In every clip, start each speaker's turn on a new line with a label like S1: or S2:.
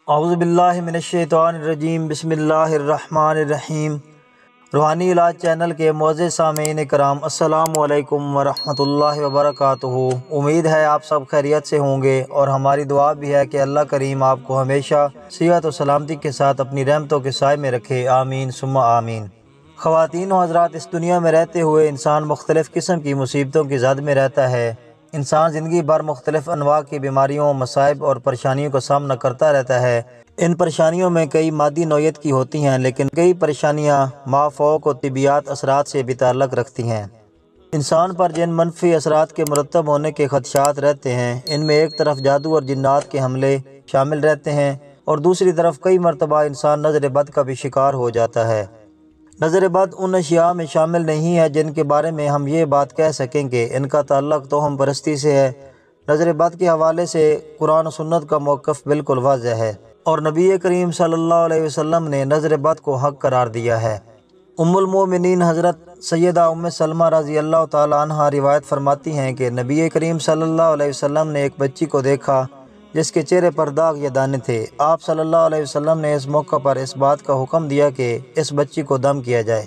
S1: اعوذ باللہ من الشیطان الرجیم، بسم اللہ الرحمن الرحیم۔ روحانی علاج چینل کے معزز سامعین کرام، السلام علیکم ورحمۃ اللہ وبرکاتہ۔ امید ہے آپ سب خیریت سے ہوں گے، اور ہماری دعا بھی ہے کہ اللہ کریم آپ کو ہمیشہ صحت و سلامتی کے ساتھ اپنی رحمتوں کے سائے میں رکھے، آمین ثم آمین۔ خواتین و حضرات، اس دنیا میں رہتے ہوئے انسان مختلف قسم کی مصیبتوں کی زد میں رہتا ہے۔ انسان زندگی بھر مختلف انواع کی بیماریوں، مصائب اور پریشانیوں کا سامنا کرتا رہتا ہے۔ ان پریشانیوں میں کئی مادی نوعیت کی ہوتی ہیں، لیکن کئی پریشانیاں مافوق و طبیعیات اثرات سے بھی تعلق رکھتی ہیں۔ انسان پر جن منفی اثرات کے مرتب ہونے کے خدشات رہتے ہیں، ان میں ایک طرف جادو اور جنات کے حملے شامل رہتے ہیں، اور دوسری طرف کئی مرتبہ انسان نظر بد کا بھی شکار ہو جاتا ہے۔ نظر بد ان اشیاء میں شامل نہیں ہے جن کے بارے میں ہم یہ بات کہہ سکیں کہ ان کا تعلق توہم پرستی سے ہے۔ نظر بد کے حوالے سے قرآن و سنت کا موقف بالکل واضح ہے، اور نبی کریم صلی اللہ علیہ وسلم نے نظر بد کو حق قرار دیا ہے۔ ام المومنین حضرت سیدہ ام سلمہ رضی اللہ تعالی عنہا روایت فرماتی ہیں کہ نبی کریم صلی اللہ علیہ وسلم نے ایک بچی کو دیکھا جس کے چہرے پر داغ یا دانے تھے۔ آپ صلی اللہ علیہ وسلم نے اس موقع پر اس بات کا حکم دیا کہ اس بچی کو دم کیا جائے،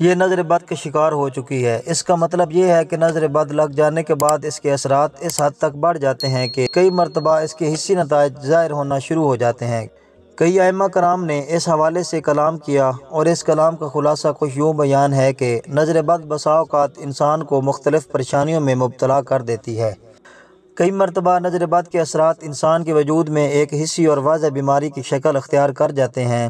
S1: یہ نظر بد کا شکار ہو چکی ہے۔ اس کا مطلب یہ ہے کہ نظر بد لگ جانے کے بعد اس کے اثرات اس حد تک بڑھ جاتے ہیں کہ کئی مرتبہ اس کے حسی نتائج ظاہر ہونا شروع ہو جاتے ہیں۔ کئی ائمہ کرام نے اس حوالے سے کلام کیا، اور اس کلام کا خلاصہ کچھ یوں بیان ہے کہ نظر بد بسا اوقات انسان کو مختلف پریشانیوں میں مبتلا کر دیتی ہے۔ کئی مرتبہ نظر بد کے اثرات انسان کے وجود میں ایک حسی اور واضح بیماری کی شکل اختیار کر جاتے ہیں۔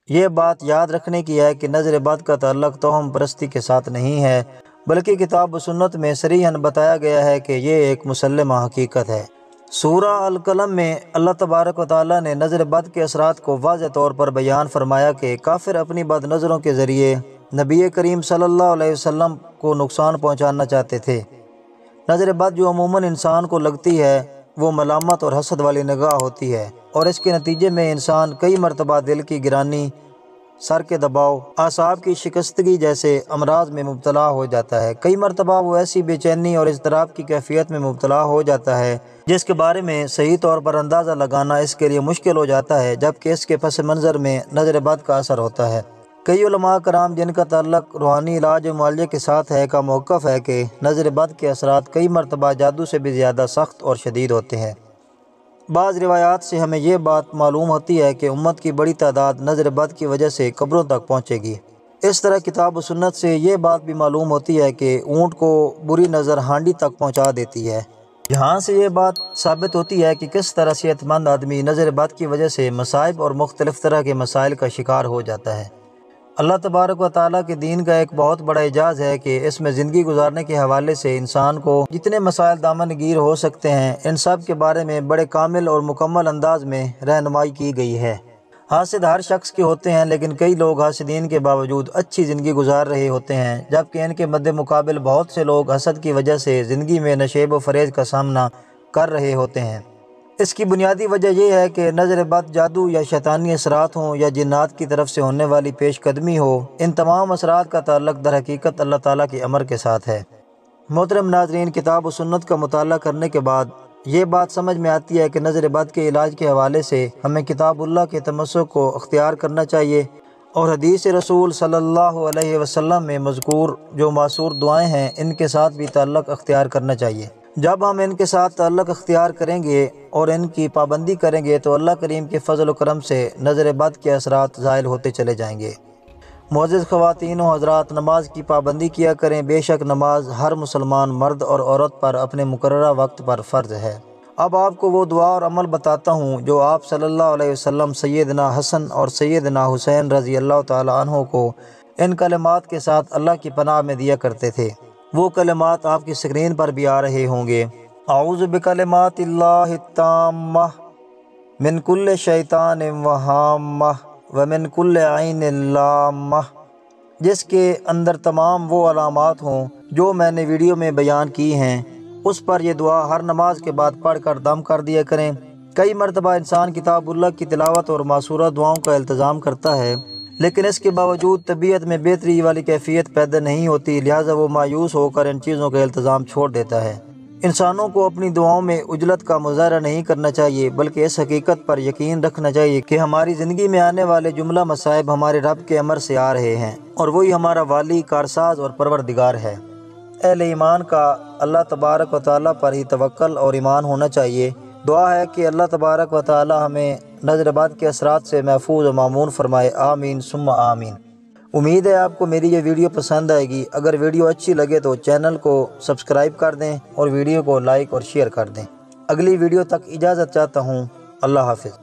S1: یہ بات یاد رکھنے کی ہے کہ نظر بد کا تعلق توہم پرستی کے ساتھ نہیں ہے، بلکہ کتاب و سنت میں صریحاً بتایا گیا ہے کہ یہ ایک مسلمہ حقیقت ہے۔ سورہ القلم میں اللہ تبارک و تعالیٰ نے نظر بد کے اثرات کو واضح طور پر بیان فرمایا کہ کافر اپنی بد نظروں کے ذریعے نبی کریم صلی اللہ علیہ وسلم کو نقصان پہنچانا چاہتے تھے۔ نظر بد جو عموماً انسان کو لگتی ہے وہ ملامت اور حسد والی نگاہ ہوتی ہے، اور اس کے نتیجے میں انسان کئی مرتبہ دل کی گرانی، سر کے دباؤ، اعصاب کی شکستگی جیسے امراض میں مبتلا ہو جاتا ہے۔ کئی مرتبہ وہ ایسی بے چینی اور اضطراب کی کیفیت میں مبتلا ہو جاتا ہے جس کے بارے میں صحیح طور پر اندازہ لگانا اس کے لیے مشکل ہو جاتا ہے، جبکہ اس کے پس منظر میں نظر بد کا اثر ہوتا ہے۔ کئی علماء کرام جن کا تعلق روحانی علاج و معالجے کے ساتھ ہے کا موقف ہے کہ نظر بد کے اثرات کئی مرتبہ جادو سے بھی زیادہ سخت اور شدید ہوتے ہیں۔ بعض روایات سے ہمیں یہ بات معلوم ہوتی ہے کہ امت کی بڑی تعداد نظر بد کی وجہ سے قبروں تک پہنچے گی۔ اس طرح کتاب و سنت سے یہ بات بھی معلوم ہوتی ہے کہ اونٹ کو بری نظر ہانڈی تک پہنچا دیتی ہے۔ یہاں سے یہ بات ثابت ہوتی ہے کہ کس طرح صحت مند آدمی نظر بد کی وجہ سے مصائب اور مختلف طرح کے مسائل کا شکار ہو جاتا ہے۔ اللہ تبارک و تعالیٰ کے دین کا ایک بہت بڑا اعجاز ہے کہ اس میں زندگی گزارنے کے حوالے سے انسان کو جتنے مسائل دامن گیر ہو سکتے ہیں، ان سب کے بارے میں بڑے کامل اور مکمل انداز میں رہنمائی کی گئی ہے۔ حاسد ہر شخص کے ہوتے ہیں، لیکن کئی لوگ حاسدین کے باوجود اچھی زندگی گزار رہے ہوتے ہیں، جبکہ ان کے مد مقابل بہت سے لوگ حسد کی وجہ سے زندگی میں نشیب و فریب کا سامنا کر رہے ہوتے ہیں۔ اس کی بنیادی وجہ یہ ہے کہ نظر بد، جادو یا شیطانی اثرات ہوں یا جنات کی طرف سے ہونے والی پیش قدمی ہو، ان تمام اثرات کا تعلق در حقیقت اللہ تعالیٰ کے امر کے ساتھ ہے۔ محترم ناظرین، کتاب و سنت کا مطالعہ کرنے کے بعد یہ بات سمجھ میں آتی ہے کہ نظر بد کے علاج کے حوالے سے ہمیں کتاب اللہ کے تمسک کو اختیار کرنا چاہیے، اور حدیث رسول صلی اللہ علیہ وسلم میں مذکور جو ماثور دعائیں ہیں ان کے ساتھ بھی تعلق اختیار کرنا چاہیے۔ جب ہم ان کے ساتھ تعلق اختیار کریں گے اور ان کی پابندی کریں گے تو اللہ کریم کے فضل و کرم سے نظر بد کے اثرات زائل ہوتے چلے جائیں گے۔ معزز خواتین و حضرات، نماز کی پابندی کیا کریں۔ بے شک نماز ہر مسلمان مرد اور عورت پر اپنے مقررہ وقت پر فرض ہے۔ اب آپ کو وہ دعا اور عمل بتاتا ہوں جو آپ صلی اللہ علیہ وسلم سیدنا حسن اور سیدنا حسین رضی اللہ تعالی عنہ کو ان کلمات کے ساتھ اللہ کی پناہ میں دیا کرتے تھے۔ وہ کلمات آپ کی سکرین پر بھی آ رہے ہوں گے۔ اعوذ بکلمات اللہ التامہ من کل شیطان وہامہ ومن کل عین لامہ، جس کے اندر تمام وہ علامات ہوں جو میں نے ویڈیو میں بیان کی ہیں۔ اس پر یہ دعا ہر نماز کے بعد پڑھ کر دم کر دیا کریں۔ کئی مرتبہ انسان کتاب اللہ کی تلاوت اور معصورہ دعاؤں کا التزام کرتا ہے، لیکن اس کے باوجود طبیعت میں بہتری والی کیفیت پیدا نہیں ہوتی، لہٰذا وہ مایوس ہو کر ان چیزوں کا التزام چھوڑ دیتا ہے۔ انسانوں کو اپنی دعاؤں میں عجلت کا مظاہرہ نہیں کرنا چاہیے، بلکہ اس حقیقت پر یقین رکھنا چاہیے کہ ہماری زندگی میں آنے والے جملہ مصائب ہمارے رب کے امر سے آ رہے ہیں، اور وہی ہمارا والی، کارساز اور پروردگار ہے۔ اہل ایمان کا اللہ تبارک و تعالیٰ پر ہی توکل اور ایمان ہونا چاہیے۔ دعا ہے کہ اللہ تبارک و تعالیٰ ہمیں نظر بد کے اثرات سے محفوظ و مامون فرمائے، آمین ثم آمین۔ امید ہے آپ کو میری یہ ویڈیو پسند آئے گی۔ اگر ویڈیو اچھی لگے تو چینل کو سبسکرائب کر دیں اور ویڈیو کو لائک اور شیئر کر دیں۔ اگلی ویڈیو تک اجازت چاہتا ہوں۔ اللہ حافظ۔